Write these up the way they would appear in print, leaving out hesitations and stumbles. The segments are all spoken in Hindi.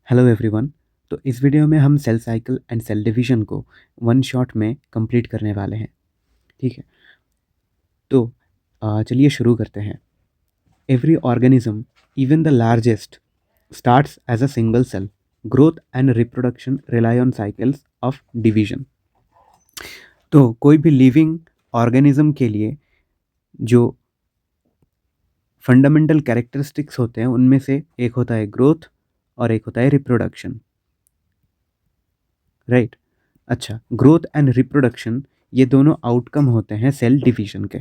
Hello everyone. तो इस वीडियो में हम cell cycle and cell division को वन शॉट में कंप्लीट करने वाले हैं। ठीक है, तो चलिए शुरू करते हैं। Every organism, even the largest, starts as a single cell. Growth and reproduction rely on cycles of division. तो कोई भी लिविंग ऑर्गेनिज्म के लिए जो फंडामेंटल कैरेक्टरिस्टिक्स होते हैं उनमें से एक होता है ग्रोथ और एक होता है रिप्रोडक्शन. राइट. अच्छा, ग्रोथ एंड रिप्रोडक्शन ये दोनों आउटकम होते हैं सेल डिवीजन के.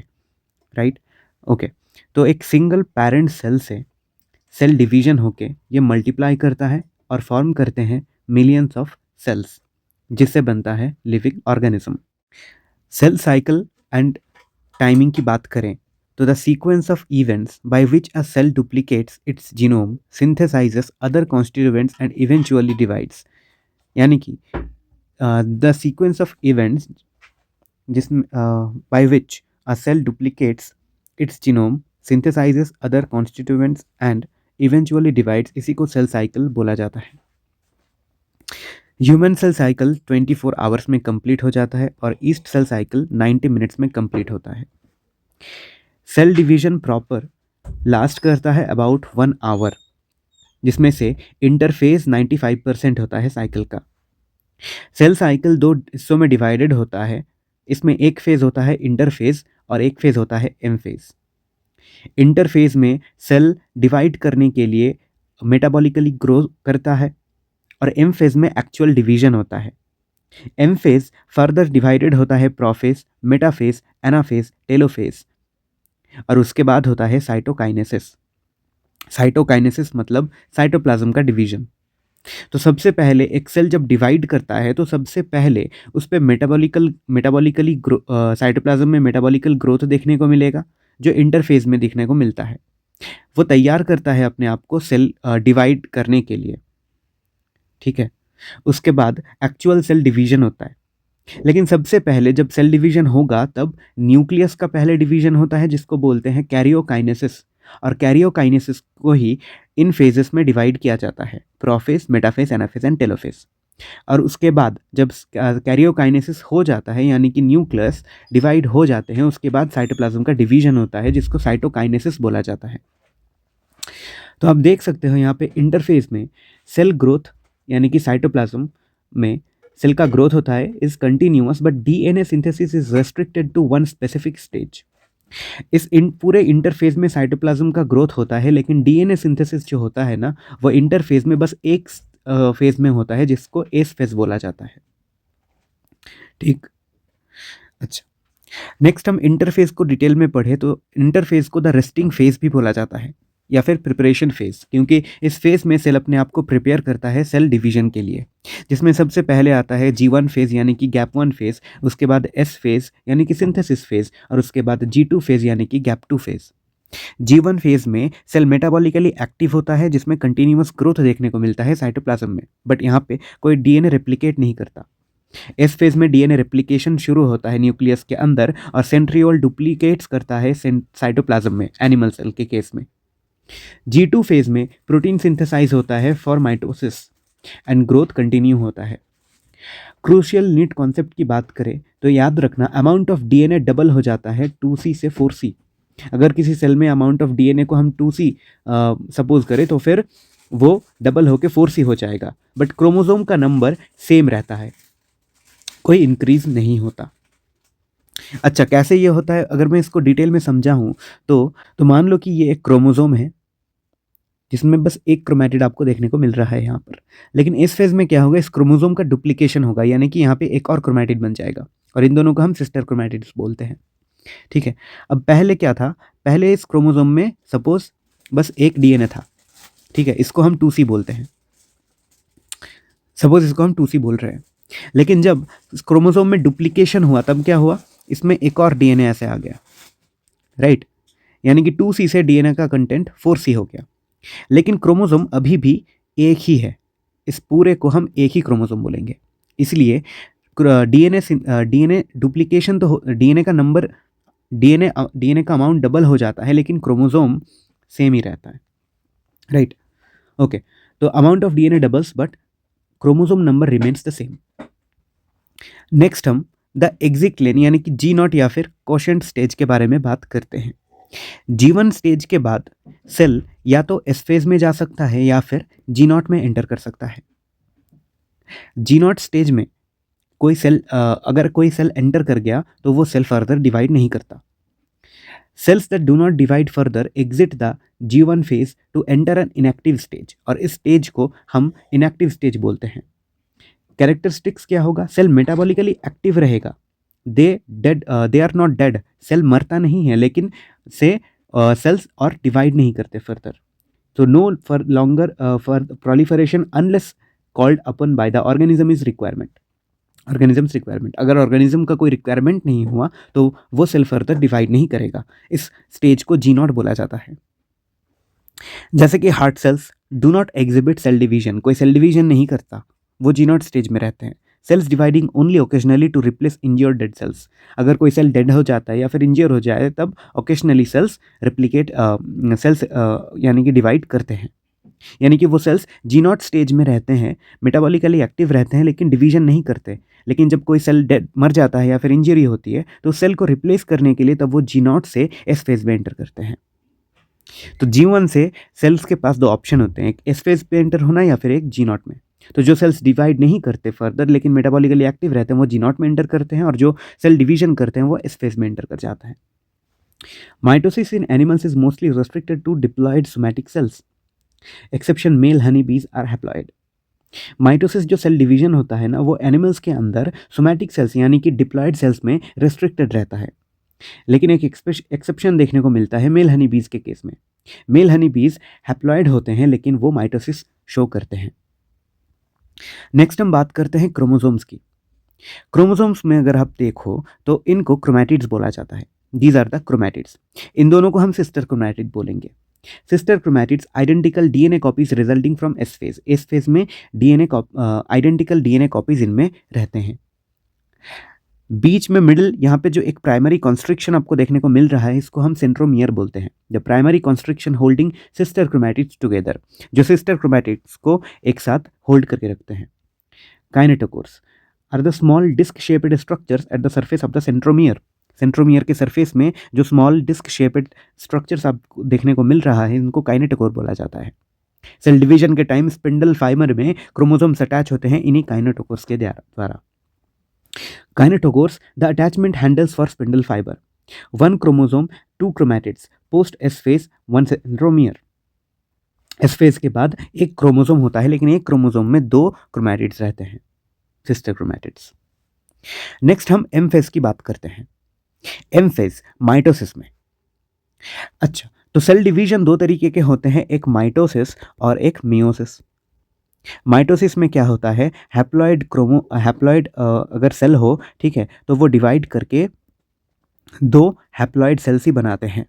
राइट. ओके. तो एक सिंगल पेरेंट सेल से सेल डिवीजन होके ये मल्टीप्लाई करता है और फॉर्म करते हैं मिलियंस ऑफ सेल्स, जिससे बनता है living organism. Cell cycle and timing की बात करें तो the sequence of events by which a cell duplicates its genome, synthesizes other constituents and eventually divides. यानी कि द सीक्वेंस ऑफ इवेंट्स जिसमें by which a cell duplicates its genome, synthesizes other constituents and eventually divides, इसी को सेल साइकिल बोला जाता है. ह्यूमन सेल साइकिल 24 आवर्स में कंप्लीट हो जाता है और ईस्ट सेल साइकिल 90 मिनट्स में कंप्लीट होता है. सेल डिवीजन प्रॉपर लास्ट करता है अबाउट 1 आवर, जिसमें से इंटरफेज 95% होता है साइकिल का. सेल साइकिल दो हिस्सों में डिवाइडेड होता है. इसमें एक फेज होता है इंटरफेज और एक फेज होता है एम फेज. इंटरफेज में सेल डिवाइड करने के लिए मेटाबॉलिकली ग्रो करता है और एम फेज में एक्चुअल डिवीजन होता है. एम फेज फर्दर डिवाइडेड होता है प्रोफेज, मेटाफेज, एनाफेज, टेलोफेज, और उसके बाद होता है साइटोकाइनेसिस. साइटोकाइनेसिस मतलब साइटोप्लाज्म का डिवीजन. तो सबसे पहले एक सेल जब डिवाइड करता है तो सबसे पहले उस पर मेटाबॉलिकली साइटोप्लाज्म में मेटाबॉलिकल ग्रोथ देखने को मिलेगा, जो इंटरफेज में देखने को मिलता है. वो तैयार करता है अपने आप को सेल डिवाइड करने के लिए. ठीक है. उसके बाद एक्चुअल सेल डिवीजन होता है. लेकिन सबसे पहले जब सेल डिवीजन होगा तब न्यूक्लियस का पहले डिवीजन होता है, जिसको बोलते हैं कैरियोकाइनेसिस. और कैरियोकाइनेसिस को ही इन फेजेस में डिवाइड किया जाता है: prophase, metaphase, anaphase and telophase. और उसके बाद जब कैरियोकाइनेसिस हो जाता है, यानी कि न्यूक्लियस डिवाइड हो जाते हैं, उसके बाद साइटोप्लाज्म का डिवीजन होता है, जिसको साइटोकाइनेसिस बोला जाता है. तो आप देख सकते हो यहाँ पे इंटरफेज में सेल ग्रोथ, यानी कि साइटोप्लाज्म में सेल का ग्रोथ होता है, is continuous, but DNA synthesis is restricted to one specific stage. इस पूरे इंटरफेज में साइटोप्लाज्म का ग्रोथ होता है, लेकिन डीएनए सिंथेसिस जो होता है ना, वो इंटरफेज में बस एक फेज में होता है, जिसको एस फेज बोला जाता है. ठीक. अच्छा, नेक्स्ट हम इंटरफेज को डिटेल में पढ़े तो इंटरफेज को द रेस्टिंग फेज भी बोला जाता है, या फिर प्रिपरेशन फेज, क्योंकि इस फेज में सेल अपने आप को प्रिपेयर करता है सेल डिवीजन के लिए, जिसमें सबसे पहले आता है G1 फेज यानी कि गैप 1 फेज, उसके बाद S फेज यानी कि सिंथेसिस फेज, और उसके बाद G2 फेज यानी कि गैप 2 फेज. G1 फेज में सेल मेटाबॉलिकली एक्टिव होता है, जिसमें कंटिन्यूअस ग्रोथ देखने को मिलता है साइटोप्लाज्म में, बट यहाँ पे कोई डीएनए रेप्लिकेट नहीं करता. इस फेज में डीएनए रेप्लिकेशन शुरू होता है न्यूक्लियस के अंदर, और सेंट्रियोल डुप्लीकेट्स करता है साइटोप्लाज्म में, एनिमल सेल के केस में. G2 फेज में प्रोटीन सिंथेसाइज होता है for mitosis and growth continue होता है. क्रूशियल नीट कॉन्सेप्ट की बात करें तो याद रखना, अमाउंट ऑफ डीएनए डबल हो जाता है 2C से 4C. अगर किसी सेल में अमाउंट ऑफ डीएनए को हम 2C सपोज करें तो फिर वो डबल होके 4C हो जाएगा, बट क्रोमोसोम का नंबर सेम रहता है, कोई इंक्रीज नहीं होता. अच्छा, कैसे ये होता है अगर मैं इसको डिटेल में समझाऊं तो मान लो कि ये एक क्रोमोसोम है, जिसमें बस एक क्रोमैटिड आपको देखने को मिल रहा है यहाँ पर. लेकिन इस फेज में क्या होगा, इस क्रोमोसोम का डुप्लीकेशन होगा, यानी कि यहाँ पे एक और क्रोमैटिड बन जाएगा, और इन दोनों को हम सिस्टर क्रोमैटिड्स बोलते हैं. ठीक है. अब पहले क्या था, पहले इस क्रोमोसोम में सपोज बस एक डीएनए था. ठीक है, इसको हम 2C बोलते हैं. सपोज इसको हम 2C बोल रहे हैं. लेकिन जब क्रोमोसोम में डुप्लीकेशन हुआ तब क्या हुआ, इसमें एक और डीएनए ऐसे आ गया. राइट. यानी कि 2C से डीएनए का कंटेंट 4C हो गया. लेकिन क्रोमोसोम अभी भी एक ही है, इस पूरे को हम एक ही क्रोमोसोम बोलेंगे. इसलिए डीएनए डुप्लीकेशन तो डीएनए का नंबर, डीएनए का अमाउंट डबल हो जाता है, लेकिन क्रोमोसोम सेम ही रहता है. राइट. ओके. तो amount of DNA doubles but chromosome number remains the same. Next हम द एग्जिट लेन यानी कि जी नॉट या फिर कोशेंट स्टेज के बारे में बात करते हैं। G1 स्टेज के बाद सेल या तो एस फेज में जा सकता है या फिर जी नॉट में एंटर कर सकता है। जी नॉट स्टेज में कोई सेल अगर कोई सेल एंटर कर गया तो वो सेल फर्दर डिवाइड नहीं करता। Cells that do not divide further exit the G1 phase to enter an inactive stage, और इस स्टेज को हम इनएक्टिव स्टेज बोलते हैं। कैरेक्टरिस्टिक्स क्या होगा? सेल मेटाबॉलिकली एक्टिव रहेगा, they are not dead, cell मरता नहीं है लेकिन से सेल्स और डिवाइड नहीं करते फर्दर। तो no for longer for proliferation unless called upon by the organism is requirement, organism's requirement. अगर ऑर्गेनिज्म का कोई रिक्वायरमेंट नहीं हुआ तो वो सेल फर्दर डिवाइड नहीं करेगा। इस स्टेज को जी नॉट बोला जाता है। जैसे कि heart cells do not exhibit cell division, कोई सेल डिवीजन नहीं करता, वो जी नॉट स्टेज में रहते हैं। Cells dividing only occasionally to replace injure dead cells, अगर कोई सेल डेड हो जाता है या फिर इंज्योर हो जाए तब ओकेजनली सेल्स रिप्लिकेट सेल्स यानी कि डिवाइड करते हैं। यानी कि वो सेल्स जी नॉट स्टेज में रहते हैं, मेटाबॉलिकली एक्टिव रहते हैं लेकिन डिवीजन नहीं करते। लेकिन जब कोई सेल डेड मर जाता है या फिर इंजरी होती है तो सेल को रिप्लेस करने के लिए तब वो जी नॉट से एस फेज में एंटर करते हैं। तो G1 से सेल्स के पास दो ऑप्शन होते हैं, एक एस फेज पे एंटर होना या फिर एक जी नॉट में। तो जो सेल्स डिवाइड नहीं करते फर्दर लेकिन मेटाबॉलिकली एक्टिव रहते हैं वो जी नॉट में एंटर करते हैं, और जो सेल डिवीजन करते हैं वो एस फेज में एंटर कर जाता है। Mitosis in animals is mostly restricted to diploid somatic cells, exception male honey bees are haploid. Mitosis जो सेल डिवीजन होता है ना वो एनिमल्स के अंदर सोमैटिक सेल्स यानी कि डिप्लॉयड सेल्स में रेस्ट्रिक्टेड रहता है, लेकिन एक एक्सेप्शन देखने को मिलता है मेल हनी बीज के केस में। मेल हनी बीज हैप्लॉयड होते हैं लेकिन वो माइटोसिस शो करते हैं। नेक्स्ट हम बात करते हैं क्रोमोसोम्स की। क्रोमोसोम्स में अगर आप देखो तो इनको क्रोमैटिड्स बोला जाता है। These are the chromatids. इन दोनों को हम सिस्टर क्रोमैटिड बोलेंगे। Sister chromatids identical DNA copies resulting from S phase. S phase में आइडेंटिकल डीएनए कॉपीज इनमें रहते हैं। बीच में मिडिल यहाँ पे जो एक प्राइमरी कॉन्स्ट्रिक्शन आपको देखने को मिल रहा है इसको हम सेंट्रोमियर बोलते हैं। The primary constriction holding sister chromatids together, जो सिस्टर क्रोमैटिड्स को एक साथ होल्ड करके रखते हैं। Kinetochores are the small disc shaped structures at the surface of the centromere. Centromere के सरफेस में जो स्मॉल डिस्क शेप्ड स्ट्रक्चर्स आपको देखने को मिल रहा है इनको काइनेटोकोर बोला जाता है। सेल डिवीजन के टाइम स्पिंडल फाइबर में क्रोमोसोम्स अटैच होते हैं इन्हीं काइनेटोकोर्स के द्वारा। Kinetochores, the attachment handles for spindle fiber. One chromosome, two chromatids. Post S phase, one centromere. S phase के बाद एक क्रोमोसोम होता है लेकिन एक क्रोमोसोम में दो क्रोमैटिड्स रहते हैं, सिस्टर क्रोमैटिड्स। नेक्स्ट हम एम फेज की बात करते हैं। एम फेज माइटोसिस में। अच्छा, तो सेल डिवीजन दो तरीके के होते हैं, एक माइटोसिस और एक मियोसिस। माइटोसिस में क्या होता है, हैप्लॉइड अगर सेल हो, ठीक है, तो वो डिवाइड करके दो हैप्लॉइड सेल्स ही बनाते हैं।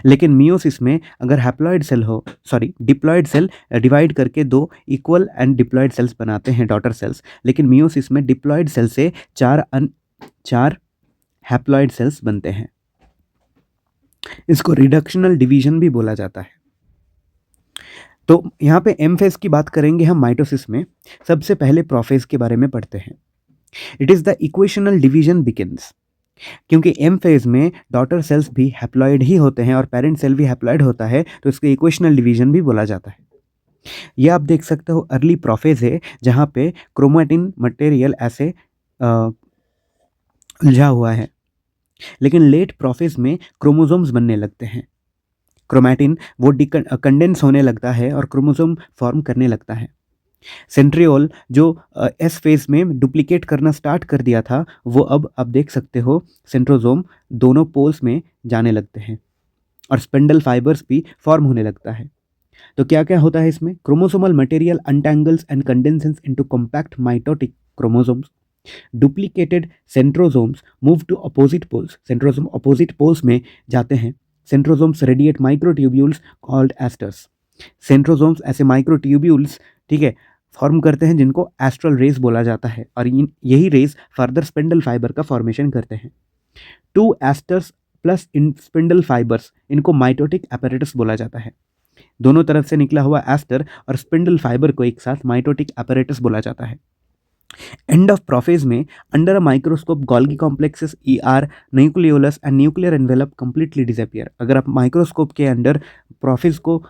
लेकिन मियोसिस में अगर हैप्लॉइड सेल हो, सॉरी डिप्लॉइड सेल डिवाइड करके दो इक्वल एंड डिप्लॉइड सेल्स बनाते हैं, डॉटर सेल्स। लेकिन मियोसिस में डिप्लॉइड सेल से चार हैप्लॉइड सेल्स बनते हैं। इसको रिडक्शनल डिवीजन भी बोला जाता है। तो यहाँ पे एम फेज की बात करेंगे हम माइटोसिस में। सबसे पहले प्रोफेज के बारे में पढ़ते हैं। It is the equational division begins, क्योंकि एम फेज में डॉटर सेल्स भी हैप्लॉइड ही होते हैं और पेरेंट सेल भी हैप्लॉइड होता है, तो इसको इक्वेशनल डिवीजन भी बोला जाता है। ये आप देख सकते हो अर्ली प्रोफेज है जहाँ पे क्रोमैटिन मटेरियल ऐसे उलझा हुआ है, लेकिन लेट प्रोफेज में क्रोमोसोम्स बनने लगते हैं। क्रोमैटिन वो कंडेंस होने लगता है और क्रोमोसोम फॉर्म करने लगता है। सेंट्रियोल जो एस फेज में डुप्लीकेट करना स्टार्ट कर दिया था वो अब आप देख सकते हो सेंट्रोसोम दोनों पोल्स में जाने लगते हैं और स्पिंडल फाइबर्स भी फॉर्म होने लगता है। तो क्या क्या होता है इसमें, chromosomal material untangles and condenses into compact mitotic chromosomes. Duplicated centrosomes move to opposite poles, centrosome opposite poles में जाते हैं। Centrosomes radiate microtubules called asters. Centrosomes ऐसे माइक्रोट्यूब्यूल्स, ठीक है, फॉर्म करते हैं जिनको एस्ट्रल रेस बोला जाता है और यही रेस फर्दर स्पिंडल फाइबर का फॉर्मेशन करते हैं। Two asters plus in spindle fibers, इनको माइटोटिक apparatus बोला जाता है। दोनों तरफ से निकला हुआ एस्टर और स्पिंडल फाइबर को एक साथ माइटोटिक apparatus बोला जाता है। एंड ऑफ प्रोफेज में under a microscope Golgi complexes ER nucleolus and nuclear envelope completely disappear. अगर आप माइक्रोस्कोप के अंडर प्रोफेज को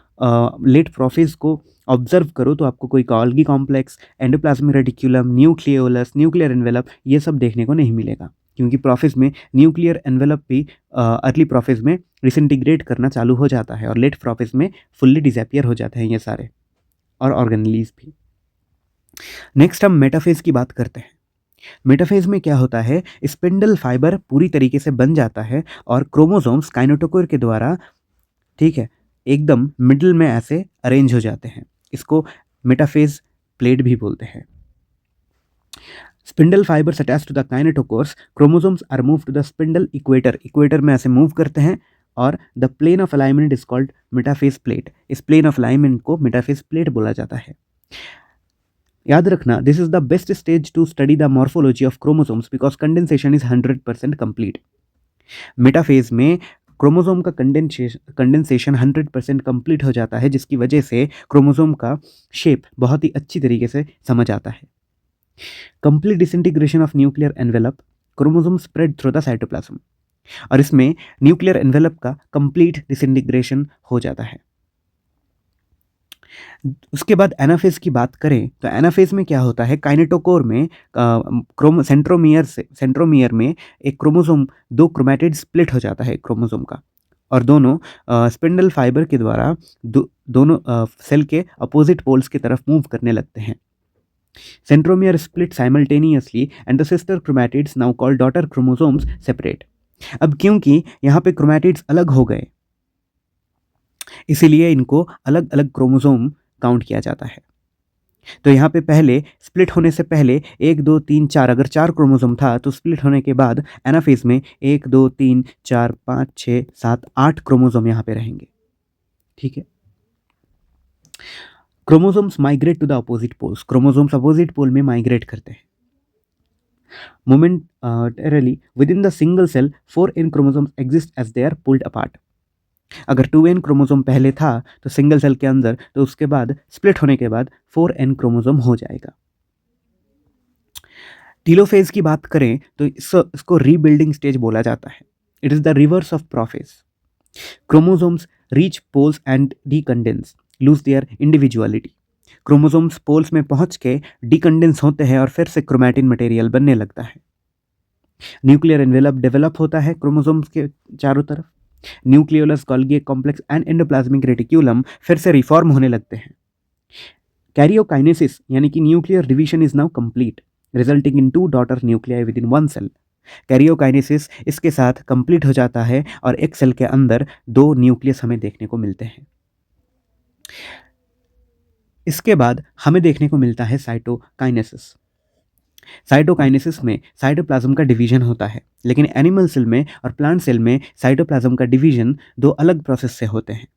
लेट प्रोफेज को ऑब्जर्व करो तो आपको कोई Golgi complex, endoplasmic reticulum, nucleolus, nuclear envelope ये सब देखने को नहीं मिलेगा, क्योंकि प्रोफेज में न्यूक्लियर एनवेलप भी अर्ली प्रोफेज में डिसइंटीग्रेट करना चालू हो जाता है और लेट प्रोफेज में फुल्ली डिसअपियर हो जाते हैं ये सारे और ऑर्गेनेलीज भी। नेक्स्ट हम मेटाफेज की बात करते हैं। मेटाफेज में क्या होता है, स्पिंडल फाइबर पूरी तरीके से बन जाता है और क्रोमोसोम्स काइनेटोकोर के द्वारा, ठीक है, एकदम मिडिल में ऐसे अरेंज हो जाते हैं। इसको मेटाफेज प्लेट भी बोलते हैं। Spindle fibers attach to the kinetochores, chromosomes are move to the spindle equator, equator में ऐसे मूव करते हैं और the plane of alignment is called metaphase plate. इस प्लेन ऑफ अलाइनमेंट को मेटाफेज प्लेट बोला जाता है। याद रखना, this is the best stage to study the morphology of chromosomes because condensation is 100% complete. Metaphase में क्रोमोसोम का कंडेंसेशन 100% कंप्लीट हो जाता है, जिसकी वजह से क्रोमोसोम का शेप बहुत ही अच्छी तरीके से समझ आता है। Complete disintegration of nuclear envelope, chromosome spread through the cytoplasm, और इसमें न्यूक्लियर एनवेलप का कंप्लीट डिसइंटीग्रेशन हो जाता है। उसके बाद एनाफेज की बात करें तो एनाफेज में क्या होता है, काइनेटोकोर में सेंट्रोमियर में एक क्रोमोसोम, दो क्रोमैटिड स्प्लिट हो जाता है क्रोमोसोम का, और दोनों स्पिंडल फाइबर के द्वारा दोनों सेल के अपोजिट पोल्स की तरफ मूव करने लगते हैं। Centromere split simultaneously and the sister chromatids now called daughter chromosomes separate. अब क्योंकि यहाँ पे क्रोमैटिड्स अलग हो गए, इसीलिए इनको अलग अलग क्रोमोसोम काउंट किया जाता है। तो यहाँ पे पहले स्प्लिट होने से पहले 1 2 3 4, अगर 4 क्रोमोसोम था तो स्प्लिट होने के बाद एनाफेज में 1 2 3 4 5 6 7 8 क्रोमोसोम यहाँ पे रहेंगे। ठीक है। Chromosomes migrate to the opposite poles, chromosomes opposite pole में माइग्रेट करते हैं। Momentarily within the single cell 4 N chromosomes exist as they are pulled apart. अगर 2N क्रोमोसोम पहले था तो सिंगल सेल के अंदर, तो उसके बाद स्प्लिट होने के बाद 4N क्रोमोसोम हो जाएगा। टीलोफेज की बात करें तो इसको रीबिल्डिंग स्टेज बोला जाता है। It is the reverse of prophase. Chromosomes reach poles and decondense, lose their individuality. Chromosomes poles में पहुंच के डीकंडेंस होते हैं और फिर से क्रोमैटिन मटेरियल बनने लगता है। न्यूक्लियर एनवेलप डेवलप होता है क्रोमोसोम्स के चारों तरफ। Nucleolus, Golgi complex and endoplasmic reticulum फिर से रिफॉर्म होने लगते हैं। कैरियोकाइनेसिस यानी कि nuclear division is now complete, resulting in 2 daughter nuclei within 1 cell. Karyokinesis इसके साथ कंप्लीट हो जाता है और एक सेल के अंदर 2 न्यूक्लियस हमें देखने को मिलते हैं। इसके बाद हमें देखने को मिलता है साइटोकाइनेसिस। साइटोकाइनेसिस में साइटोप्लाज्म का डिवीजन होता है, लेकिन एनिमल सेल में और प्लांट सेल में साइटोप्लाज्म का डिवीजन 2 अलग प्रोसेस से होते हैं।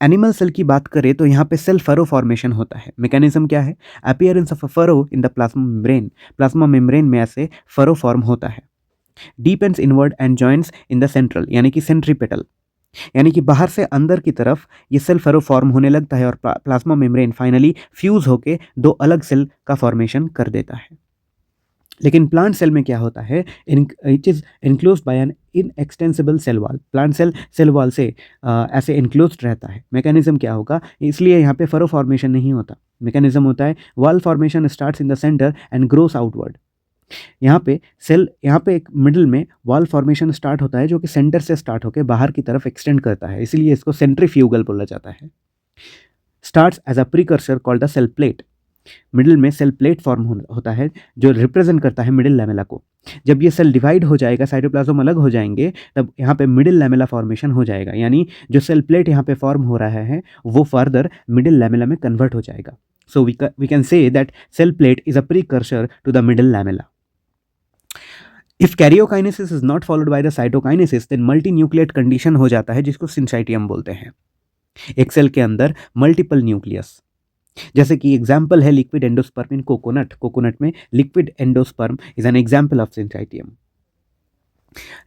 एनिमल सेल की बात करें तो यहाँ पे सेल फरो फॉर्मेशन होता है। मैकेनिज्म क्या है, appearance of a furrow in the plasma membrane, plasma membrane में ऐसे फरो फॉर्म होता है। Deepens inward and joints in the central यानी कि सेंट्रीपेटल, यानी कि बाहर से अंदर की तरफ ये सेल फरो फॉर्म होने लगता है और प्लाज्मा मेम्ब्रेन फाइनली फ्यूज होके 2 अलग सेल का फॉर्मेशन कर देता है। लेकिन प्लांट सेल में क्या होता है, it is enclosed by an inextensible cell wall. Plant cell wall से ऐसे इनक्लोज्ड रहता है। मैकेनिज्म क्या होगा, इसलिए यहाँ पे फरो फॉर्मेशन नहीं होता। मैकेनिज्म होता है wall formation starts in the centre and grows outward. यहाँ पे एक मिडिल में वॉल फॉर्मेशन स्टार्ट होता है जो कि सेंटर से स्टार्ट होकर बाहर की तरफ एक्सटेंड करता है, इसीलिए इसको सेंट्रीफ्यूगल बोला जाता है। Starts as a precursor called the cell plate. Middle में सेल प्लेट फॉर्म होता है जो रिप्रेजेंट करता है मिडिल लैमेला को। जब ये सेल डिवाइड हो जाएगा, साइटोप्लाज्म अलग हो जाएंगे, तब यहाँ पे मिडिल लैमेला फॉर्मेशन हो जाएगा, यानी जो सेल प्लेट यहाँ पे फॉर्म हो रहा है वो फर्दर मिडिल लैमेला में कन्वर्ट हो जाएगा। So we can say that cell plate is a precursor to the middle lamella. If karyokinesis is not followed by the cytokinesis then multinucleate condition हो जाता है, जिसको सिंसाइटियम बोलते हैं। एक सेल के अंदर मल्टीपल न्यूक्लियस, जैसे कि एग्जाम्पल है liquid endosperm in coconut. Coconut में liquid endosperm is an example of syncytium.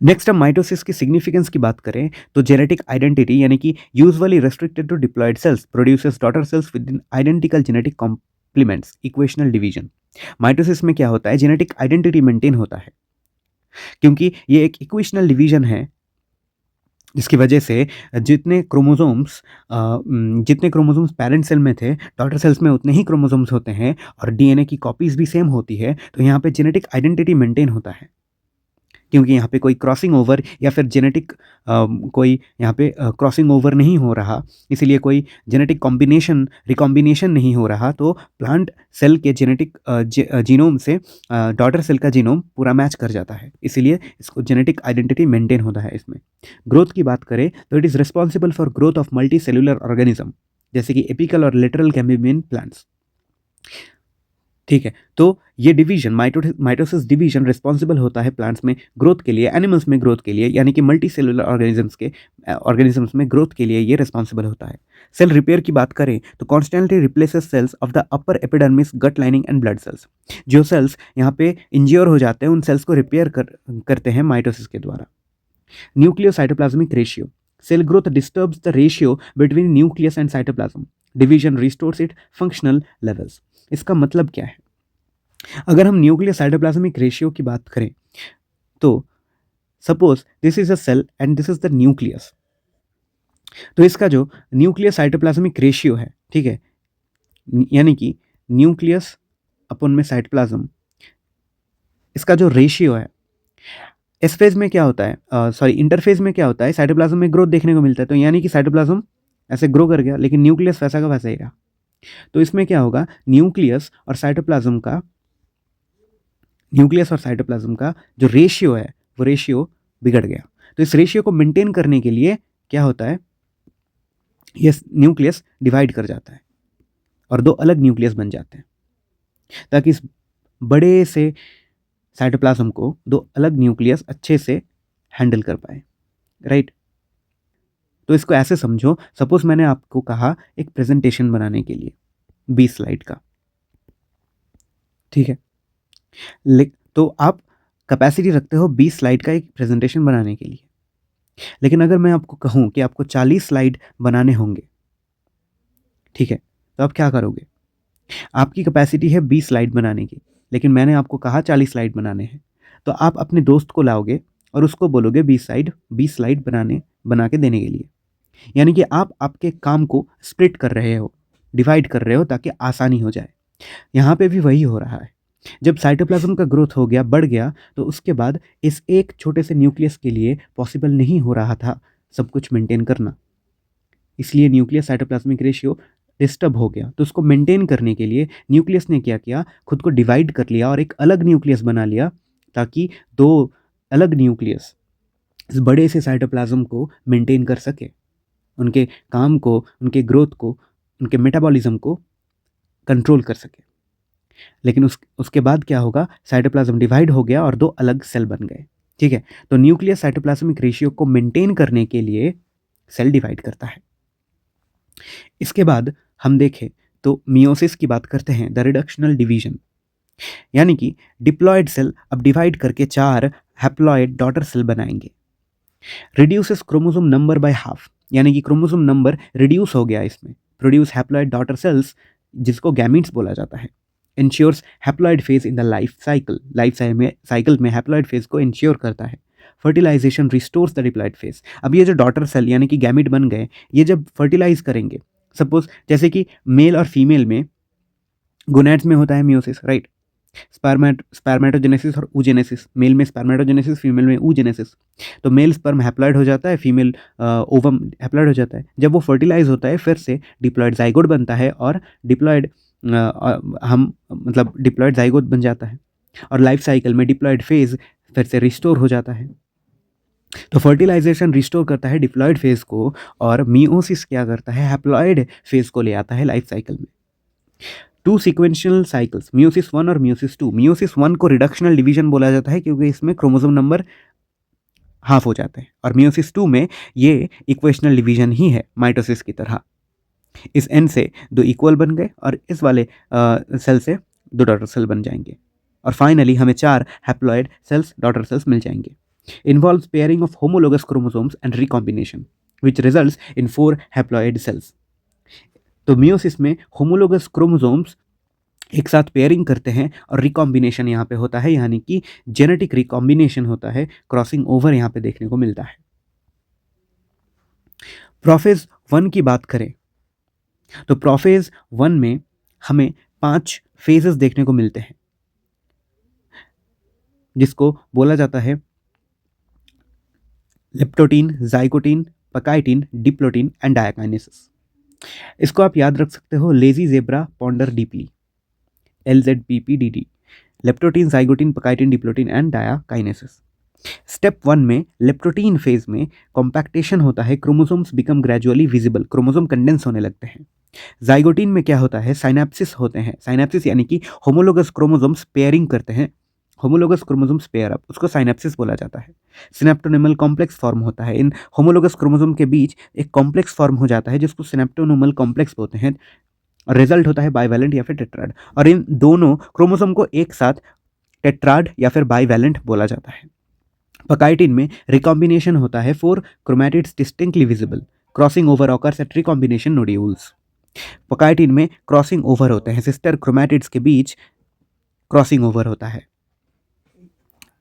Next हम माइटोसिस की सिग्निफिकेंस की बात करें तो जेनेटिक आइडेंटिटी यानी कि usually restricted to diploid cells produces daughter cells with in identical genetic complements equational division. Mitosis में क्या होता है, जेनेटिक आइडेंटिटी मेंटेन होता है क्योंकि ये एक इक्वेशनल डिवीजन है जिसकी वजह से जितने क्रोमोसोम्स पेरेंट सेल में थे डॉटर सेल्स में उतने ही क्रोमोसोम्स होते हैं और डीएनए की कॉपीज भी सेम होती है, तो यहाँ पे जेनेटिक आइडेंटिटी मेंटेन होता है क्योंकि यहाँ पे कोई क्रॉसिंग ओवर या फिर जेनेटिक कोई यहाँ पे क्रॉसिंग ओवर नहीं हो रहा, इसीलिए कोई जेनेटिक कॉम्बिनेशन रिकॉम्बिनेशन नहीं हो रहा, तो प्लांट सेल के जेनेटिक जीनोम से डॉटर सेल का जीनोम पूरा मैच कर जाता है, इसीलिए इसको जेनेटिक आइडेंटिटी मेंटेन होता है इसमें। ग्रोथ की बात करें तो it is responsible for growth of multi cellular organism जैसे कि एपिकल और लेटरल कैम्बियम प्लांट्स। ठीक है, तो ये डिवीजन माइटोसिस डिवीजन रिस्पॉन्सिबल होता है प्लांट्स में ग्रोथ के लिए, एनिमल्स में ग्रोथ के लिए, यानी कि मल्टी सेलुलर ऑर्गेनिजम्स में ग्रोथ के लिए ये रिस्पॉन्सिबल होता है। सेल रिपेयर की बात करें तो constantly replaces cells of the upper epidermis, gut lining and blood cells. जो सेल्स यहाँ पे इंज्योर हो जाते हैं उन सेल्स को रिपेयर करते हैं माइटोसिस के द्वारा। Nucleocytoplasmic ratio, cell growth disturbs the ratio between nucleus and cytoplasm, division restores it functional levels. इसका मतलब क्या है, अगर हम न्यूक्लियस साइटोप्लाज्मिक रेशियो की बात करें तो suppose this is a cell and this is the nucleus, तो इसका जो न्यूक्लियस साइटोप्लाज्मिक रेशियो है, ठीक है, यानी कि न्यूक्लियस अपन में साइटोप्लाज्म, इसका जो रेशियो है, इस फेज में क्या होता है, सॉरी इंटरफेज में क्या होता है, साइटोप्लाज्म में ग्रोथ देखने को मिलता है, तो यानी कि साइटोप्लाज्म ऐसे ग्रो कर गया लेकिन न्यूक्लियस वैसा का वैसा ही रहा। तो इसमें क्या होगा, न्यूक्लियस और साइटोप्लाज्म का जो रेशियो है वो रेशियो बिगड़ गया। तो इस रेशियो को मेंटेन करने के लिए क्या होता है, ये न्यूक्लियस डिवाइड कर जाता है और दो अलग न्यूक्लियस बन जाते हैं ताकि इस बड़े से साइटोप्लाज्म को दो अलग न्यूक्लियस अच्छे से हैंडल कर पाए, राइट। तो इसको ऐसे समझो, सपोज मैंने आपको कहा एक प्रेजेंटेशन बनाने के लिए 20 स्लाइड का, ठीक है, तो आप कैपेसिटी रखते हो 20 स्लाइड का एक प्रेजेंटेशन बनाने के लिए, लेकिन अगर मैं आपको कहूं कि आपको 40 स्लाइड बनाने होंगे, ठीक है, तो आप क्या करोगे, आपकी कैपेसिटी है 20 स्लाइड बनाने की, लेकिन मैंने आपको कहा 40 स्लाइड बनाने हैं, तो आप अपने दोस्त को लाओगे और उसको बोलोगे 20 स्लाइड बना के देने के लिए, यानी कि आप आपके काम को स्प्लिट कर रहे हो, डिवाइड कर रहे हो ताकि आसानी हो जाए। यहाँ पे भी वही हो रहा है, जब साइटोप्लाज्म का ग्रोथ हो गया, बढ़ गया, तो उसके बाद इस एक छोटे से न्यूक्लियस के लिए पॉसिबल नहीं हो रहा था सब कुछ मेंटेन करना, इसलिए न्यूक्लियस साइटोप्लाज्मिक रेशियो डिस्टर्ब हो गया। तो उसको मेंटेन करने के लिए न्यूक्लियस ने क्या किया, खुद को डिवाइड कर लिया और एक अलग न्यूक्लियस बना लिया ताकि दो अलग न्यूक्लियस इस बड़े से साइटोप्लाज्म को मेंटेन कर सके, उनके काम को, उनके ग्रोथ को, उनके मेटाबॉलिज्म को कंट्रोल कर सके। लेकिन उसके बाद क्या होगा, साइटोप्लाज्म डिवाइड हो गया और दो अलग सेल बन गए, ठीक है। तो न्यूक्लियस साइटोप्लाज्मिक रेशियो को मेंटेन करने के लिए सेल डिवाइड करता है। इसके बाद हम देखें तो मियोसिस की बात करते हैं, द रिडक्शनल डिवीजन, यानी कि डिप्लॉयड सेल अब डिवाइड करके 4 हैप्लॉयड डॉटर सेल बनाएंगे। Reduces chromosome number by half, यानी कि क्रोमोसोम नंबर रिड्यूस हो गया इसमें। प्रोड्यूस हैप्लॉयड डॉटर सेल्स जिसको गैमीट्स बोला जाता है। Ensures haploid phase in the life cycle में हैप्लॉयड फेज को इंश्योर करता है। Fertilization restores the diploid phase, अब ये जो डॉटर सेल यानी कि गैमिट बन गए, ये जब फर्टिलाइज करेंगे, सपोज जैसे कि मेल और फीमेल में गोनैड्स में होता है मियोसिस, राइट, स्पर्मेटोजेनेसिस और ऊजेनेसिस, मेल में स्पर्मेटोजेनेसिस, फीमेल में ऊजेनेसिस। तो मेल स्पर्म हैप्लॉयड हो जाता है, फीमेल ओवम हैप्लॉयड हो जाता है। जब वो फर्टिलाइज होता है फिर से डिप्लॉयड जाइगोट बनता है और डिप्लॉयड डिप्लॉयड जाइगोट बन जाता है और लाइफ साइकिल में डिप्लॉयड फेज फिर से रिस्टोर हो जाता है। तो फर्टिलाइजेशन रिस्टोर करता है डिप्लॉयड फेज को और मियोसिस क्या करता है, हैप्लॉयड फेज को ले आता है लाइफ साइकिल में। 2 सीक्वेंशियल साइकिल्स, मियोसिस 1 और मियोसिस 2। मियोसिस 1 को रिडक्शनल डिवीजन बोला जाता है क्योंकि इसमें क्रोमोसोम नंबर हाफ हो जाते हैं, और मियोसिस 2 में ये इक्वेशनल डिवीजन ही है माइटोसिस की तरह। इस एन से 2 इक्वल बन गए और इस वाले सेल से 2 डॉटर सेल बन जाएंगे और फाइनली हमें 4 हैप्लॉयड सेल्स, डॉटर सेल्स मिल जाएंगे। involves pairing of homologous chromosomes and recombination, which results in 4 haploid cells. तो मियोसिस में होमोलोगस क्रोमोसोम्स एक साथ पेयरिंग करते हैं और रिकॉम्बिनेशन यहाँ पे होता है, यानी कि जेनेटिक रिकॉम्बिनेशन होता है, क्रॉसिंग ओवर यहाँ पे देखने को मिलता है। प्रोफेज 1 की बात करें तो प्रोफेज 1 में हमें 5 फेजेस देखने को मिलते हैं, जिसको बोला जाता है leptotene, zygotene, pachytene, diplotene and diakinesis. इसको आप याद रख सकते हो lazy zebra ponder deeply, LZPPDD, leptotene, zygotene, pachytene, diplotene and diakinesis. Step 1 में लेप्टोटीन फेज में कॉम्पैक्टेशन होता है, chromosomes become gradually visible, chromosome condense होने लगते हैं। जाइगोटीन में क्या होता है, साइनेप्सिस होते हैं, साइनेप्सिस यानी कि होमोलोगस क्रोमोसोम्स पेयरिंग करते हैं, होमोलोगस क्रोमोसोम्स पेयर अप, उसको साइनेप्सिस बोला जाता है। सिनेप्टोनिमल कॉम्प्लेक्स फॉर्म होता है, इन होमोलोगस क्रोमोसोम के बीच एक कॉम्प्लेक्स फॉर्म हो जाता है जिसको सिनेप्टोनोमल कॉम्प्लेक्स बोलते हैं, और रिजल्ट होता है बाइवैलेंट या फिर टेट्राड, और इन दोनों क्रोमोसोम को एक साथ टेट्राड या फिर बाइवैलेंट बोला जाता है। पकाइटिन में रिकॉम्बिनेशन होता है, 4 chromatids distinctly visible, crossing over occurs at recombination nodules. Pachytene में क्रॉसिंग ओवर होते हैं, सिस्टर क्रोमैटिड्स के बीच क्रॉसिंग ओवर होता है,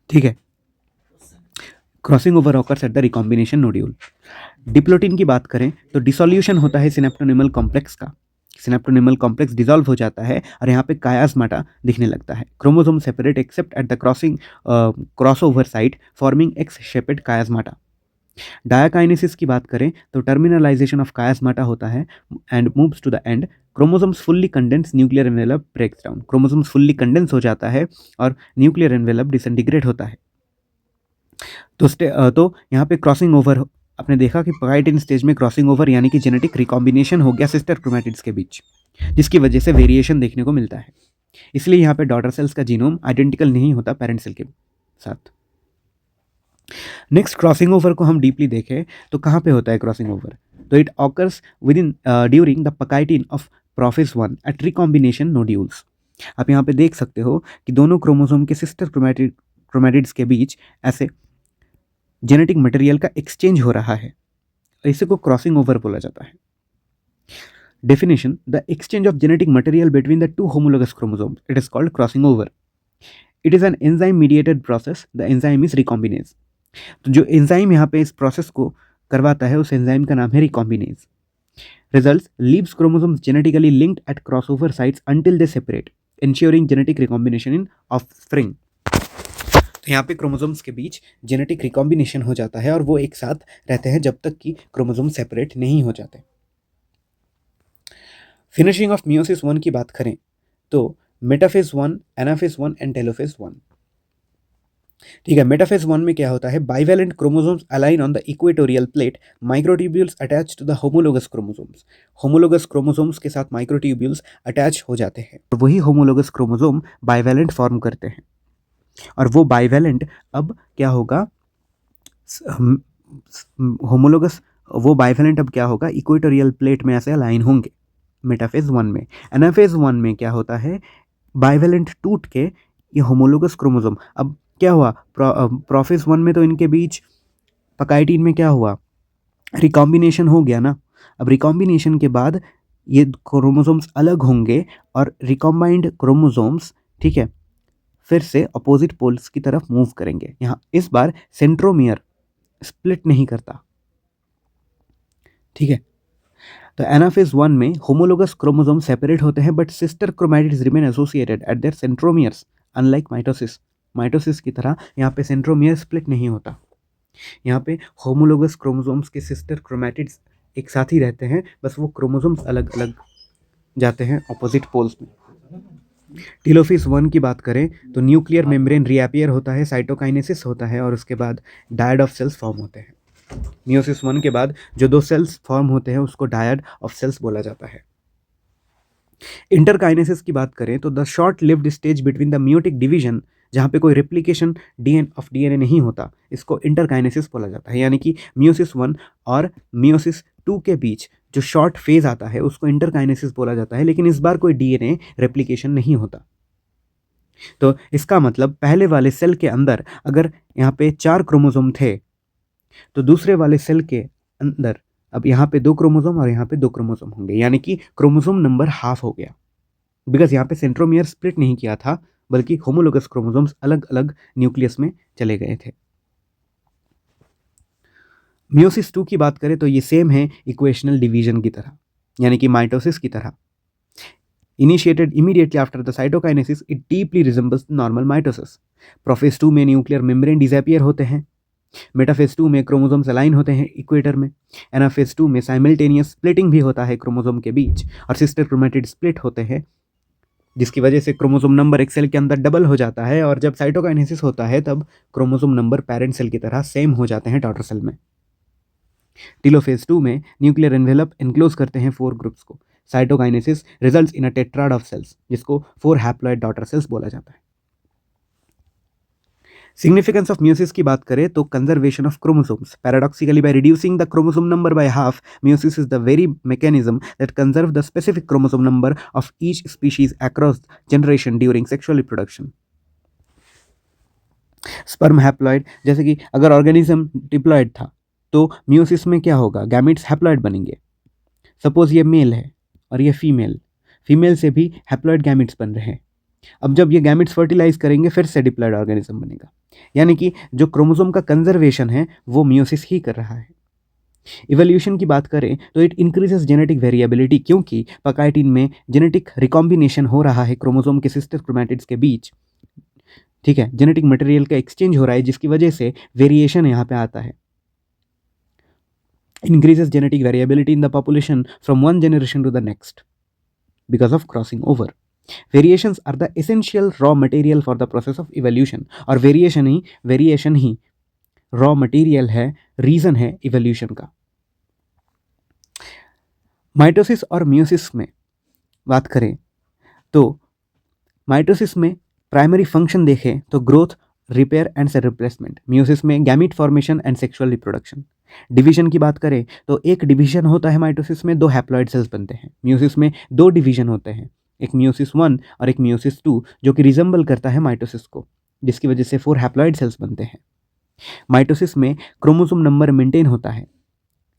ठीक है, crossing over occurs at the recombination nodule. Diplotene की बात करें तो डिसोल्यूशन होता है सिनेप्टोनिमल कॉम्प्लेक्स का, सिनेप्टोनिमल कॉम्प्लेक्स डिसॉल्व हो जाता है और यहाँ पे कायास्माटा दिखने लगता है। Chromosome separate except at the crossover site forming X shaped chiasmata. Diakinesis की बात करें तो टर्मिनलाइजेशन ऑफ कायास्माटा होता है and moves to the end, chromosomes fully condense, nuclear envelope breaks down, chromosomes fully condense हो जाता है और न्यूक्लियर एनवेलप डिसइंटीग्रेट होता है। तो यहाँ पे क्रॉसिंग ओवर आपने देखा कि पकाइटिन स्टेज में क्रॉसिंग ओवर यानी कि जेनेटिक रिकॉम्बिनेशन हो गया सिस्टर क्रोमैटिड्स के बीच, जिसकी वजह से वेरिएशन देखने को मिलता है। इसलिए यहाँ पे डॉटर सेल्स का जीनोम आइडेंटिकल नहीं होता पेरेंट सेल के साथ। नेक्स्ट क्रॉसिंग ओवर को हम डीपली देखें तो कहाँ पे होता है क्रॉसिंग ओवर, तो it occurs with in during the pachytene of prophase 1 at recombination nodules. आप यहाँ पे देख सकते हो कि दोनों क्रोमोसोम के सिस्टर क्रोमैटिड्स के बीच ऐसे जेनेटिक मटेरियल का एक्सचेंज हो रहा है, इसे को क्रॉसिंग ओवर बोला जाता है। Definition, the exchange of genetic material between the 2 homologous chromosomes, it is called crossing over. It is an enzyme mediated process, the enzyme is recombinase. तो जो एंजाइम यहाँ पे इस प्रोसेस को करवाता है उस एंजाइम का नाम है recombinase. Results, leaves chromosomes genetically linked at crossover sites until they separate, ensuring genetic recombination in offspring. तो यहाँ पे क्रोमोसोम्स के बीच जेनेटिक रिकॉम्बिनेशन हो जाता है और वो एक साथ रहते हैं जब तक कि क्रोमोसोम सेपरेट नहीं हो जाते। फिनिशिंग ऑफ मियोसिस 1 की बात करें तो मेटाफेज 1, एनाफेज 1 एंड टेलोफेज 1। ठीक है, मेटाफेज 1 में क्या होता है, bivalent chromosomes align on the equatorial plate, microtubules attach to the homologous chromosomes. Homologous chromosomes के साथ माइक्रोट्यूब्यूल्स अटैच हो जाते हैं, वही होमोलोगस क्रोमोसोम बाइवैलेंट फॉर्म करते हैं, और वो बाइवैलेंट अब क्या होगा, होमोलोगस वो बाइवैलेंट अब क्या होगा, इक्वेटोरियल प्लेट में ऐसे अलाइन होंगे मेटाफेज 1 में। एनाफेज 1 में क्या होता है, बाइवैलेंट टूट के ये होमोलोगस क्रोमोसोम अब क्या हुआ, प्रोफेज 1 में तो इनके बीच पकाइटिन में क्या हुआ, रिकॉम्बिनेशन हो गया ना। अब रिकॉम्बिनेशन के बाद ये क्रोमोसोम्स अलग होंगे और रिकॉम्बाइंड क्रोमोसोम्स, ठीक है, फिर से अपोजिट पोल्स की तरफ मूव करेंगे। यहाँ इस बार सेंट्रोमियर स्प्लिट नहीं करता, ठीक है। तो एनाफेज 1 में होमोलोगस क्रोमोसोम सेपरेट होते हैं but sister chromatids remain associated eight there centromeres, unlike mitosis. Mitosis की तरह यहाँ पे सेंट्रोमियर स्प्लिट नहीं होता, यहाँ पे होमोलोगस क्रोमोसोम्स के सिस्टर क्रोमैटिड्स एक साथ ही रहते हैं, बस वो क्रोमोसोम्स अलग अलग जाते हैं अपोजिट पोल्स में। टेलोफेज 1 की बात करें तो न्यूक्लियर मेम्ब्रेन रीअपियर होता है, साइटोकाइनेसिस होता है और उसके बाद डायड ऑफ सेल्स फॉर्म होते हैं। मियोसिस 1 के बाद जो 2 सेल्स फॉर्म होते हैं उसको डायड ऑफ सेल्स बोला जाता है। इंटरकाइनेसिस की बात करें तो the short lived stage between the meiotic division, जहाँ पे कोई रेप्लिकेशन डीएनए नहीं होता, इसको इंटरकाइनेसिस बोला जाता है। यानी कि मियोसिस 1 और मियोसिस 2 के बीच जो शॉर्ट फेज आता है उसको इंटरकाइनेसिस बोला जाता है, लेकिन इस बार कोई डीएनए रेप्लिकेशन नहीं होता। तो इसका मतलब पहले वाले सेल के अंदर अगर यहाँ पे 4 क्रोमोसोम थे, तो दूसरे वाले सेल के अंदर अब यहाँ पे 2 क्रोमोसोम और यहाँ पे 2 क्रोमोसोम होंगे, यानी कि क्रोमोसोम नंबर हाफ हो गया। बिकॉज यहाँ पे सेंट्रोमियर स्प्लिट नहीं किया था, बल्कि होमोलोगस क्रोमोसोम्स अलग अलग न्यूक्लियस में चले गए थे। मियोसिस 2 की बात करें तो ये सेम है इक्वेशनल डिवीजन की तरह, यानी कि माइटोसिस की तरह। Initiated immediately after the cytokinesis, it deeply resembles normal mitosis. Prophase 2 में न्यूक्लियर मेम्ब्रेन डिसअपियर होते हैं। मेटाफेज 2 में क्रोमोसोम्स अलाइन होते हैं इक्वेटर में। एनाफेज 2 में साइमल्टेनियस स्प्लिटिंग भी होता है क्रोमोसोम के बीच, और सिस्टर क्रोमेटिड स्प्लिट होते हैं, जिसकी वजह से क्रोमोसोम नंबर एक सेल के अंदर डबल हो जाता है, और जब साइटोकाइनेसिस होता है तब क्रोमोसोम नंबर पेरेंट सेल की तरह सेम हो जाते हैं डॉटर सेल में। टीलोफेज 2 में न्यूक्लियर एनवेलप एनक्लोज करते हैं 4 ग्रुप्स को। Cytokinesis results in a tetrad of cells, जिसको 4 हैप्लॉइड डॉटर सेल्स बोला जाता है। सिग्निफिकेंस ऑफ मियोसिस की बात करें तो conservation of chromosomes. Paradoxically by reducing the chromosome number by half, meiosis is the very mechanism that conserve the specific chromosome number of each species across generation during sexual reproduction. Sperm haploid, जैसे कि अगर ऑर्गेनिज्म डिप्लॉइड था तो मियोसिस में क्या होगा, गैमेट्स हैप्लॉइड बनेंगे। सपोज ये मेल है और ये फीमेल, फीमेल से भी हैप्लॉइड गैमेट्स बन रहे हैं। अब जब ये गैमेट्स फर्टिलाइज करेंगे फिर से डिप्लॉइड ऑर्गेनिज्म बनेगा, यानी कि जो क्रोमोसोम का कंजर्वेशन है वो मियोसिस ही कर रहा है। इवोल्यूशन की बात करें तो इट इंक्रीजेस जेनेटिक वेरिएबिलिटी, क्योंकि पकाइटिन में जेनेटिक रिकॉम्बिनेशन हो रहा है क्रोमोसोम के सिस्टर क्रोमैटिड्स के बीच। ठीक है, जेनेटिक मटेरियल का एक्सचेंज हो रहा है, जिसकी वजह से वेरिएशन यहाँ पे आता है। increases genetic variability in the population from one generation to the next because of crossing over. Variations are the essential raw material for the process of evolution, और वेरिएशन ही रॉ मटेरियल है, रीजन है इवोल्यूशन का। माइटोसिस और मियोसिस में बात करें तो माइटोसिस में प्राइमरी फंक्शन देखें तो growth, repair and cell replacement. Meiosis में gamete formation and sexual reproduction. Division की बात करें तो एक डिवीजन होता है माइटोसिस में, 2 हैप्लॉइड सेल्स बनते हैं। मियोसिस में 2 डिवीजन होते हैं, एक मियोसिस 1 और एक मियोसिस 2, जो कि रिजेंबल करता है माइटोसिस को, जिसकी वजह से 4 हैप्लॉइड सेल्स बनते हैं। माइटोसिस में क्रोमोसोम नंबर मेंटेन होता है,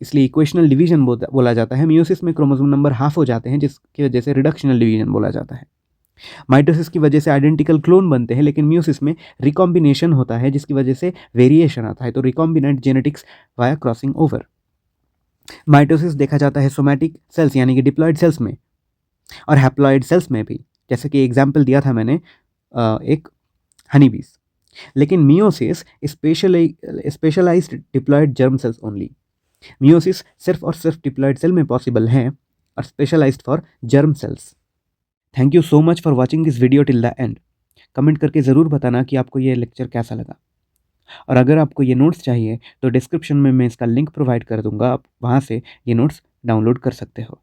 इसलिए इक्वेशनल डिवीजन बोला जाता है। मियोसिस में क्रोमोसोम नंबर हाफ हो जाते हैं, जिसकी वजह से रिडक्शनल डिवीजन बोला जाता है। माइटोसिस की वजह से आइडेंटिकल क्लोन बनते हैं, लेकिन मियोसिस में रिकॉम्बिनेशन होता है, जिसकी वजह से वेरिएशन आता है, तो recombinant genetics via crossing over. Mitosis देखा जाता है सोमैटिक सेल्स यानी कि डिप्लॉइड सेल्स में, और हैप्लॉइड सेल्स में भी, जैसे कि एग्जाम्पल दिया था मैंने एक हनीबीज। लेकिन meiosis specialized diploid germ cells only. Meiosis सिर्फ और सिर्फ डिप्लॉइड सेल में पॉसिबल है और specialized for germ cells. Thank you so much for watching this video till the end. Comment करके ज़रूर बताना कि आपको ये लेक्चर कैसा लगा, और अगर आपको ये नोट्स चाहिए तो डिस्क्रिप्शन में मैं इसका लिंक प्रोवाइड कर दूंगा, आप वहाँ से ये नोट्स डाउनलोड कर सकते हो।